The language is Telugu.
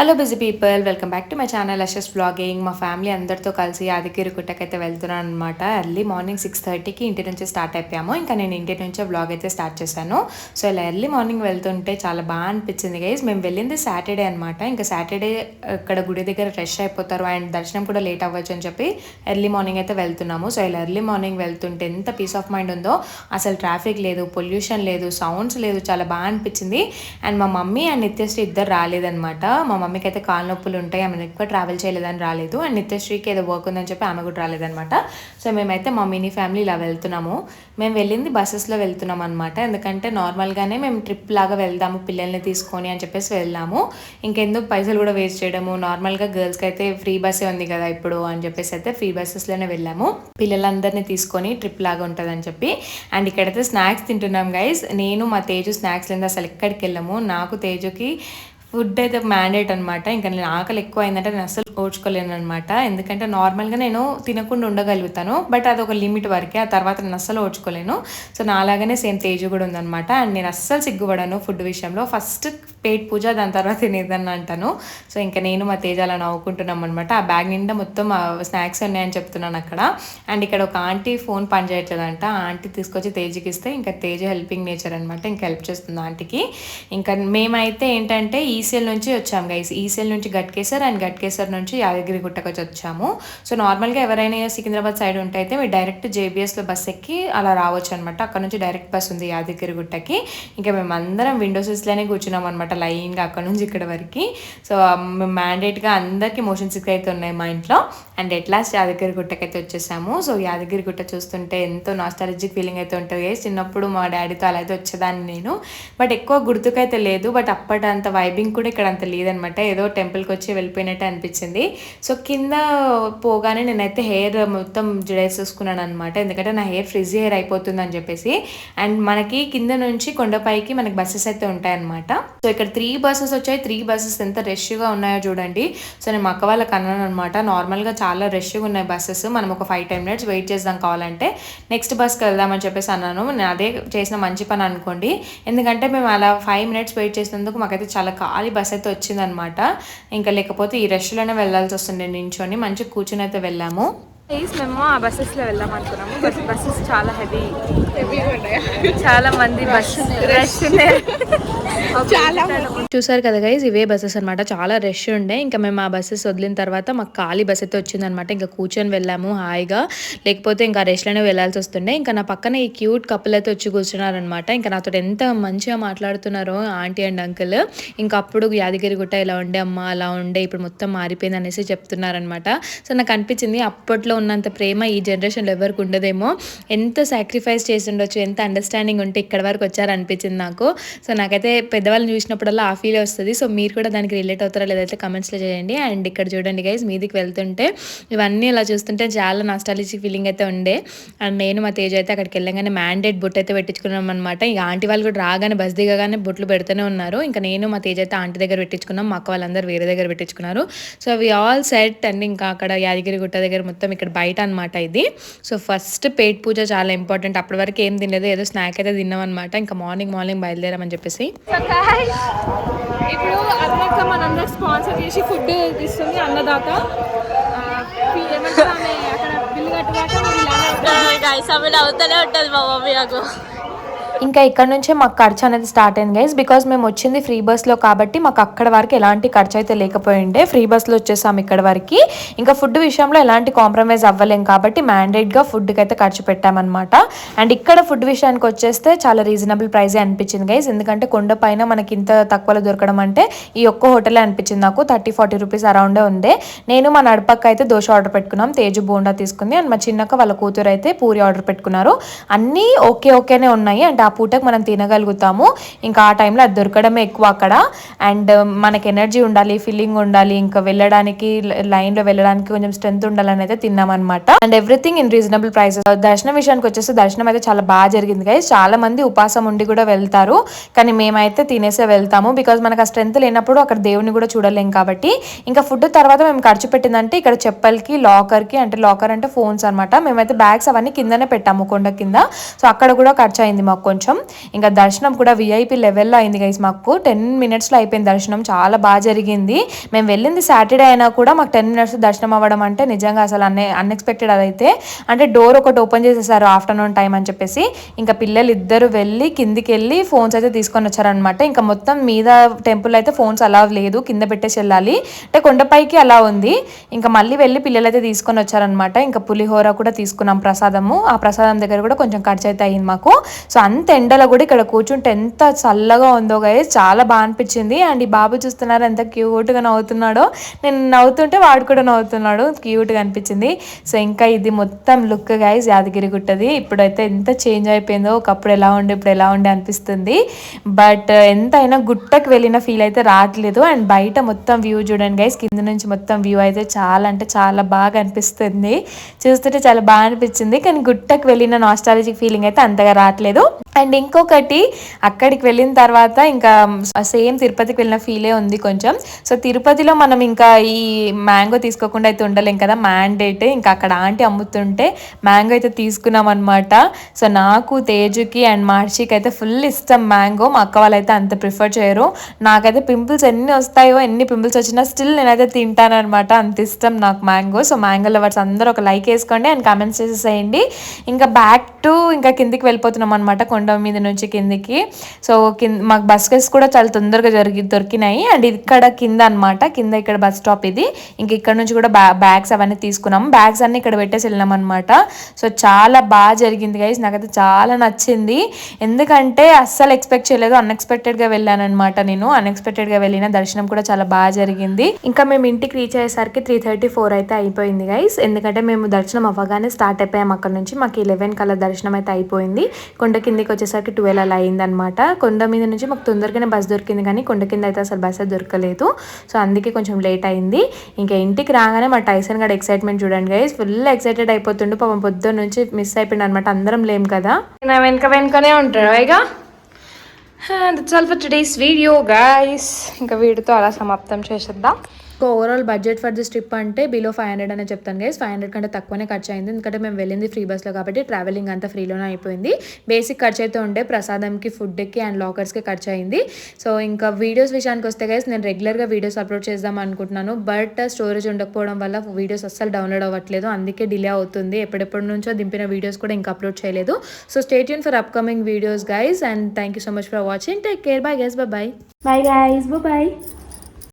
Hello busy people, welcome back to my channel అషస్ వ్లాగింగ్. మా ఫ్యామిలీ అందరితో కలిసి యాదగిరి గుట్టకైతే వెళ్తున్నాను అనమాట. ఎర్లీ మార్నింగ్ 6:30కి ఇంటి నుంచి స్టార్ట్ అయిపోయాము. ఇంకా నేను ఇంటి నుంచే వ్లాగ్ అయితే స్టార్ట్ చేశాను. సో ఇలా ఎర్లీ మార్నింగ్ వెళ్తుంటే చాలా బాగా అనిపించింది గైస్. మేము వెళ్ళింది సాటర్డే అనమాట. ఇంకా సాటర్డే ఇక్కడ గుడి దగ్గర ఫ్రెష్ అయిపోతారు అండ్ దర్శనం కూడా లేట్ అవ్వచ్చు అని చెప్పి ఎర్లీ మార్నింగ్ అయితే వెళ్తున్నాము. సో ఇలా ఎర్లీ మార్నింగ్ వెళ్తుంటే ఎంత పీస్ ఆఫ్ మైండ్ ఉందో. అసలు ట్రాఫిక్ లేదు, పొల్యూషన్ లేదు, సౌండ్స్ లేదు, చాలా బాగా అనిపించింది. అండ్ మా మమ్మీ అండ్ నిత్యశ్రీ ఇద్దరు రాలేదనమాట. మా మమ్మీకి అయితే కాలు నొప్పులు ఉంటాయి, ఆమె ఎక్కువ ట్రావెల్ చేయలేదని రాలేదు. అండ్ నిత్యశ్రీకి ఏదో వర్క్ ఉందని చెప్పి ఆమె కూడా రాలేదనమాట. సో మేమైతే మా మినీ ఫ్యామిలీ ఇలా వెళ్తున్నాము. మేము వెళ్ళింది బస్సెస్లో వెళ్తున్నాం అనమాట. ఎందుకంటే నార్మల్గానే మేము ట్రిప్ లాగా వెళ్దాము పిల్లల్ని తీసుకొని అని చెప్పేసి వెళ్దాము. ఇంకెందుకు పైసలు కూడా వేస్ట్ చేయడము, నార్మల్గా గర్ల్స్కి అయితే ఫ్రీ బస్సే ఉంది కదా ఇప్పుడు అని చెప్పేసి అయితే ఫ్రీ బస్సెస్లోనే వెళ్ళాము, పిల్లలందరినీ తీసుకొని ట్రిప్ లాగా ఉంటుందని చెప్పి. అండ్ ఇక్కడైతే స్నాక్స్ తింటున్నాం గైస్. నేను మా తేజు స్నాక్స్ లేదా అసలు ఎక్కడికి వెళ్ళాము. నాకు తేజుకి ఫుడ్ అయితే మ్యాండేట్ అనమాట. ఇంకా నేను ఆకలి ఎక్కువ అయిందంటే నేను అసలు ఓడ్చుకోలేను అనమాట. ఎందుకంటే నార్మల్గా నేను తినకుండా ఉండగలుగుతాను, బట్ అది ఒక లిమిట్ వరకే, ఆ తర్వాత నేను అస్సలు ఓడ్చుకోలేను. సో నాలాగానే సేమ్ తేజు కూడా ఉందనమాట. అండ్ నేను అస్సలు సిగ్గుపడాను ఫుడ్ విషయంలో. ఫస్ట్ పేట్ పూజ, దాని తర్వాత తినేదని అంటాను. సో ఇంకా నేను మా తేజ అలా నవ్వుకుంటున్నాం అనమాట. ఆ బ్యాగ్ నిండా మొత్తం స్నాక్స్ ఉన్నాయని చెప్తున్నాను అక్కడ. అండ్ ఇక్కడ ఒక ఆంటీ ఫోన్ పని చేయట్లేదంట. ఆ ఆంటీ తీసుకొచ్చి తేజకి ఇస్తే ఇంకా తేజ హెల్పింగ్ నేచర్ అనమాట, ఇంకా హెల్ప్ చేస్తుంది ఆంటీకి. ఇంకా మేమైతే ఏంటంటే ఈసీఎల్ నుంచి వచ్చాము గైస్. ఈసీఎల్ నుంచి గట్కేసర్ అండ్ గట్కేసర్ నుంచి యాదగిరి గుట్టకు వచ్చాము. సో నార్మల్గా ఎవరైనా సికింద్రాబాద్ సైడ్ ఉంటే అయితే మీరు డైరెక్ట్ జేబీఎస్లో బస్ ఎక్కి అలా రావచ్చు అనమాట. అక్కడ నుంచి డైరెక్ట్ బస్ ఉంది యాదగిరి గుట్టకి. ఇంకా మేము అందరం విండో సీట్స్లోనే కూర్చున్నాం అనమాట లైన్గా అక్కడ నుంచి ఇక్కడ వరకు. సో మేము మ్యాండేట్గా అందరికీ మోషన్ సిక్ అయితే ఉన్నాయి మా ఇంట్లో. అండ్ ఎట్లాస్ట్ యాదగిరి గుట్టకైతే వచ్చేసాము. సో యాదగిరి గుట్ట చూస్తుంటే ఎంతో నాస్టాలజిక్ ఫీలింగ్ అయితే ఉంటుంది. చిన్నప్పుడు మా డాడీతో అలా అయితే వచ్చేదాన్ని నేను, బట్ ఎక్కువ గుర్తుకైతే లేదు. బట్ అప్పటి అంత వైబింగ్ కూడా ఇక్కడ అంత లేదనమాట. ఏదో టెంపుల్కి వచ్చి వెళ్ళిపోయినట్టే అనిపించింది. సో కింద పోగానే నేనైతే హెయిర్ మొత్తం జడేసేసుకున్నాను అనమాట, ఎందుకంటే నా హెయిర్ ఫ్రిజీ హెయిర్ అయిపోతుంది అని చెప్పేసి. అండ్ మనకి కింద నుంచి కొండపైకి మనకి బస్సెస్ అయితే ఉంటాయన్నమాట. సో ఇక్కడ 3 బస్సెస్ వచ్చాయి. 3 బస్సెస్ ఎంత రష్గా ఉన్నాయో చూడండి. సో నేను మా అక్క వాళ్ళకి అన్నాను అనమాట, నార్మల్గా చాలా రష్గా ఉన్నాయి బస్సెస్, మనం ఒక 5-10 మినిట్స్ వెయిట్ చేద్దాం కావాలంటే, నెక్స్ట్ బస్కి వెళ్దామని చెప్పేసి అన్నాను. నేను అదే చేసిన మంచి పని అనుకోండి, ఎందుకంటే మేము అలా 5 మినిట్స్ వెయిట్ చేసినందుకు మాకైతే చాలా ఖాళీ బస్ అయితే వచ్చిందనమాట. ఇంకా లేకపోతే ఈ రష్లోనే వెళ్ళాల్సి వస్తుండే నించొని. మంచిగా కూర్చొని అయితే వెళ్ళాము. మేము ఆ బస్సెస్లో వెళ్దాం అనుకున్నాము, బట్ బస్సెస్ చాలా హెవీగా ఉన్నాయి. చాలా మంది బస్సు రష్ చూసారు కదా గైస్, ఇవే బస్సెస్ అనమాట. చాలా రష్ ఉండే. ఇంకా మేము ఆ బస్సెస్ వదిలిన తర్వాత మాకు ఖాళీ బస్ అయితే వచ్చిందనమాట. ఇంకా కూర్చొని వెళ్ళాము హాయిగా, లేకపోతే ఇంకా రష్లోనే వెళ్ళాల్సి వస్తుండే. ఇంకా నా పక్కన ఈ క్యూట్ కపుల్ అయితే వచ్చి కూర్చున్నారనమాట. ఇంకా నాతో ఎంత మంచిగా మాట్లాడుతున్నారో ఆంటీ అండ్ అంకుల్. ఇంకా అప్పుడు యాదగిరి గుట్ట ఇలా ఉండే అమ్మ, అలా ఉండే, ఇప్పుడు మొత్తం మారిపోయింది అనేసి చెప్తున్నారనమాట. సో నాకు అనిపించింది అప్పట్లో ఉన్నంత ప్రేమ ఈ జనరేషన్లో ఎవరికి ఉండదేమో. ఎంత సాక్రిఫైస్ చేసి ఉండొచ్చు, ఎంత అండర్స్టాండింగ్ ఉంటే ఇక్కడ వరకు వచ్చారనిపించింది నాకు. సో నాకైతే పెద్దవాళ్ళని చూసినప్పుడల్లా ఆ ఫీల్ వస్తుంది. సో మీరు కూడా దానికి రిలేట్ అవుతారా లేదైతే కమెంట్స్లో చేయండి. అండ్ ఇక్కడ చూడండి గైస్, మీదికి వెళ్తుంటే ఇవన్నీ ఇలా చూస్తుంటే చాలా నాస్టాలజిక్ ఫీలింగ్ అయితే ఉండే. అండ్ నేను మా తేజ అయితే అక్కడికి వెళ్ళగానే మ్యాండేట్ బొట్టు అయితే పెట్టించుకున్నాం అనమాట. ఇక ఆంటీ వాళ్ళు కూడా రాగానే బస్ దిగగానే బొట్లు పెడుతూనే ఉన్నారు. ఇంకా నేను మా తేజ అయితే ఆంటీ దగ్గర పెట్టించుకున్నాం, మా అక్క వాళ్ళందరూ వేరే దగ్గర పెట్టించుకున్నారు. సో అవి ఆల్ సెట్. అండ్ ఇంకా అక్కడ యాదగిరి గుట్ట దగ్గర మొత్తం ఇక్కడ బయట అనమాట ఇది. సో ఫస్ట్ పేట్ పూజ చాలా ఇంపార్టెంట్. అప్పటి వరకు ఏం తినలేదు, ఏదో స్నాక్ అయితే తిన్నాం అనమాట. ఇంకా మార్నింగ్ బయలుదేరామని చెప్పేసి. ఇప్పుడు అన్నక్క మనందరికి స్పాన్సర్ చేసి ఫుడ్ ఇస్తుంది అన్నదాత. అక్కడ బిల్లు కట్టుబాక అవుతూనే ఉంటుంది మా మమ్మీ నాకు. ఇంకా ఇక్కడ నుంచే మాకు ఖర్చు అనేది స్టార్ట్ అయింది గైస్. బికాజ్ మేము వచ్చింది ఫ్రీ బస్లో కాబట్టి మాకు అక్కడ వరకు ఎలాంటి ఖర్చు అయితే లేకపోయిండే. ఫ్రీ బస్లో వచ్చేసాము ఇక్కడ వరకు. ఇంకా ఫుడ్ విషయంలో ఎలాంటి కాంప్రమైజ్ అవ్వలేం కాబట్టి మ్యాండేట్గా ఫుడ్కి అయితే ఖర్చు పెట్టామన్నమాట. అండ్ ఇక్కడ ఫుడ్ విషయానికి వచ్చేస్తే చాలా రీజనబుల్ ప్రైజే అనిపించింది గైస్. ఎందుకంటే కొండ పైన మనకి ఇంత తక్కువలో దొరకడం అంటే ఈ ఒక్క హోటలే అనిపించింది నాకు. 30-40 రూపీస్ అరౌండే ఉండే. నేను మా నడపక్క అయితే దోశ ఆర్డర్ పెట్టుకున్నాం, తేజు బోండా తీసుకుంది. అండ్ మా చిన్నక్క వాళ్ళ కూతురు అయితే పూరి ఆర్డర్ పెట్టుకున్నారు. అన్నీ ఓకేనే ఉన్నాయి. అంటే ఆ పూటకు మనం తినగలుగుతాము. ఇంకా ఆ టైంలో అది దొరకడమే ఎక్కువ అక్కడ. అండ్ మనకి ఎనర్జీ ఉండాలి, ఫీలింగ్ ఉండాలి, ఇంకా వెళ్ళడానికి లైన్లో వెళ్ళడానికి కొంచెం స్ట్రెంత్ ఉండాలని అయితే తిన్నామన్నమాట. And everything in reasonable prices. దర్శనం విషయానికి వచ్చేసి దర్శనం అయితే చాలా బాగా జరిగింది గైస్. చాలా మంది ఉపాసం ఉండి కూడా వెళ్తారు, కానీ మేమైతే తినేసే వెళ్తాము. బికాజ్ మనకు ఆ స్ట్రెంత్ లేనప్పుడు అక్కడ దేవుని కూడా చూడలేం కాబట్టి. ఇంకా ఫుడ్ తర్వాత మేము ఖర్చు పెట్టిందంటే ఇక్కడ చెప్పల్కి, లాకర్కి, లాకర్ అంటే ఫోన్స్ అనమాట. మేమైతే బ్యాగ్స్ అవన్నీ కిందనే పెట్టాము కొండ కింద. సో అక్కడ కూడా ఖర్చు అయింది మాకు కొంచెం. కొంచెం. ఇంకా దర్శనం కూడా విఐపి లెవెల్లో అయింది గైస్. మాకు 10 minutesలో అయిపోయింది దర్శనం. చాలా బాగా జరిగింది. మేము వెళ్ళింది సాటర్డే అయినా కూడా మాకు 10 minutes దర్శనం అవ్వడం అంటే నిజంగా అసలు అన్ఎక్స్పెక్టెడ్. అదైతే అంటే డోర్ ఒకటి ఓపెన్ చేసేసారు ఆఫ్టర్నూన్ టైం అని చెప్పేసి. ఇంకా పిల్లలు ఇద్దరు వెళ్ళి కిందికి వెళ్ళి ఫోన్స్ అయితే తీసుకొని వచ్చారనమాట. ఇంకా మొత్తం మీద టెంపుల్ అయితే ఫోన్స్ అలా లేదు, కింద పెట్టేసి వెళ్ళాలి. అంటే కొండపైకి అలా ఉంది. ఇంకా మళ్ళీ వెళ్ళి పిల్లలు అయితే తీసుకొని వచ్చారనమాట. ఇంకా పులిహోర కూడా తీసుకున్నాం ప్రసాదము. ఆ ప్రసాదం దగ్గర కూడా కొంచెం ఖర్చు అయితే అయింది మాకు. సో అంత ఎండలో కూడా ఇక్కడ కూర్చుంటే ఎంత చల్లగా ఉందో గైస్, చాలా బాగా అనిపించింది. అండ్ ఈ బాబు చూస్తున్నారు ఎంత క్యూట్గా నవ్వుతున్నాడో. నేను నవ్వుతుంటే వాడు కూడా నవ్వుతున్నాడు, క్యూట్గా అనిపించింది. సో ఇంకా ఇది మొత్తం లుక్ గైస్ యాదగిరి గుట్టది. ఇప్పుడైతే ఎంత చేంజ్ అయిపోయిందో, ఒకప్పుడు ఎలా ఉండే ఇప్పుడు ఎలా ఉండే అనిపిస్తుంది. బట్ ఎంతైనా గుట్టకు వెళ్ళిన ఫీల్ అయితే రావట్లేదు. అండ్ బయట మొత్తం వ్యూ చూడండి గైస్, కింద నుంచి మొత్తం వ్యూ అయితే చాలా అంటే చాలా బాగా అనిపిస్తుంది. చూస్తుంటే చాలా బాగా అనిపించింది. కానీ గుట్టకు వెళ్ళిన నాస్టాలజిక్ ఫీలింగ్ అయితే అంతగా రావట్లేదు. అండ్ ఇంకొకటి, అక్కడికి వెళ్ళిన తర్వాత ఇంకా సేమ్ తిరుపతికి వెళ్ళిన ఫీలే ఉంది కొంచెం. సో తిరుపతిలో మనం ఇంకా ఈ మ్యాంగో తీసుకోకుండా అయితే ఉండలేం కదా, మ్యాండేట్. ఇంకా అక్కడ ఆంటీ అమ్ముతుంటే మ్యాంగో అయితే తీసుకున్నాం అనమాట. సో నాకు, తేజుకి అండ్ మార్షికి అయితే ఫుల్ ఇష్టం మ్యాంగో. మా అక్క వాళ్ళు అయితే అంత ప్రిఫర్ చేయరు. నాకైతే పింపుల్స్ ఎన్ని వస్తాయో, ఎన్ని పింపుల్స్ వచ్చినా స్టిల్ నేనైతే తింటాను అనమాట, అంత ఇష్టం నాకు మ్యాంగో. సో మ్యాంగో లవర్స్ అందరూ ఒక లైక్ వేసుకోండి అండ్ కామెంట్స్ చేసేసేయండి. ఇంకా బ్యాక్ టు ఇంకా కిందికి వెళ్ళిపోతున్నాం అనమాట, కొండ మీద నుంచి కిందికి. సో మాకు బస్సెస్ కూడా చాలా తొందరగా దొరికినాయి. అండ్ ఇక్కడ కింద అనమాట, కింద ఇక్కడ బస్ స్టాప్ ఇది. ఇంక ఇక్కడ నుంచి కూడా బ్యాగ్స్ అవన్నీ తీసుకున్నాం. బ్యాగ్స్ అన్ని ఇక్కడ పెట్టేసి వెళ్ళినాం అనమాట. సో చాలా బాగా జరిగింది గైస్, నాకైతే చాలా నచ్చింది. ఎందుకంటే అస్సలు ఎక్స్పెక్ట్ చేయలేదు, అన్ఎక్స్పెక్టెడ్గా వెళ్ళాను అనమాట. నేను అన్ఎక్స్పెక్టెడ్గా వెళ్ళిన దర్శనం కూడా చాలా బాగా జరిగింది. ఇంకా మేము ఇంటికి రీచ్ అయ్యేసరికి 3:34 అయితే అయిపోయింది గైస్. ఎందుకంటే మేము దర్శనం అవ్వగానే స్టార్ట్ అయిపోయాం అక్కడ నుంచి. మాకు 11 కల్లా దర్శనం అయితే అయిపోయింది. కొండ కిందికి వచ్చేసరికి 12 అలా అయిందనమాట. కొండ మీద నుంచి మాకు తొందరగానే బస్ దొరికింది, కానీ కొండ కింద అయితే అసలు బస్ దొరకలేదు. సో అందుకే కొంచెం లేట్ అయింది. ఇంకా ఇంటికి రాగానే మా టైసన్ గడ ఎక్సైట్మెంట్ చూడండి గైస్, ఫుల్ ఎక్సైటెడ్ అయిపోతుండు. పాపం పొద్దున్న నుంచి మిస్ అయిపోయింది అనమాట, అందరం లేం కదా, నా వెనకనే ఉంటాడు. ఇక that's all for today's video guys. ఇంకా వీడితో అలా సమాప్తం చేసేద్దాం. Overall budget for this trip అంటే బిలో 500 అనే చెప్తాను గైస్. 500 కంటే తక్కువనే ఖర్చు అయింది. ఎందుకంటే మేము వెళ్ళింది ఫ్రీ బస్లో కాబట్టి ట్రావెలింగ్ అంతా ఫ్రీలోనే అయిపోయింది. బేసిక్ ఖర్చు అయితే ఉండే, ప్రసాదంకి, ఫుడ్కి అండ్ లాకర్స్కి ఖర్చు అయింది. సో ఇంకా వీడియోస్ విషయానికి వస్తే గైస్, నేను రెగ్యులర్గా వీడియోస్ అప్లోడ్ చేద్దాం అనుకుంటున్నాను. బట్ స్టోరేజ్ ఉండకపోవడం వల్ల వీడియోస్ అస్సలు డౌన్లోడ్ అవ్వట్లేదు, అందుకే డిలే అవుతుంది. ఎప్పటి నుంచో దింపిన వీడియోస్ కూడా ఇంకా అప్లోడ్ చేయలేదు. So stay tune for upcoming videos guys, and thank you so much for watching. Take care, bye guys, bye guys, by.